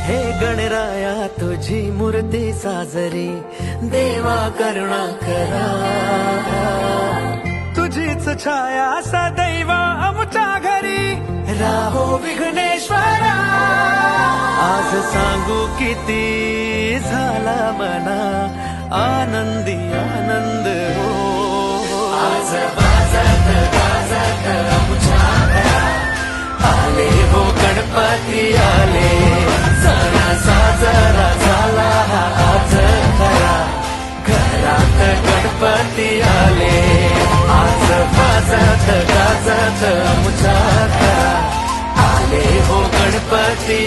हे गणराया तुझी मूर्ती साजरी, देवा करुणा करा. तुझीच छाया सदैव आमच्या घरी, राहो विघ्नेश्वरा. आज सांगू किती झाला मना, आनंदी आनंद हो. आज वाजत गाजत आमच्या घरात आले हो गणपती आले. सणा साजरा झाला हा आज खरा, घरात गणपती आले. आज वाजत गाजत आमच्या घरात आले हो गणपती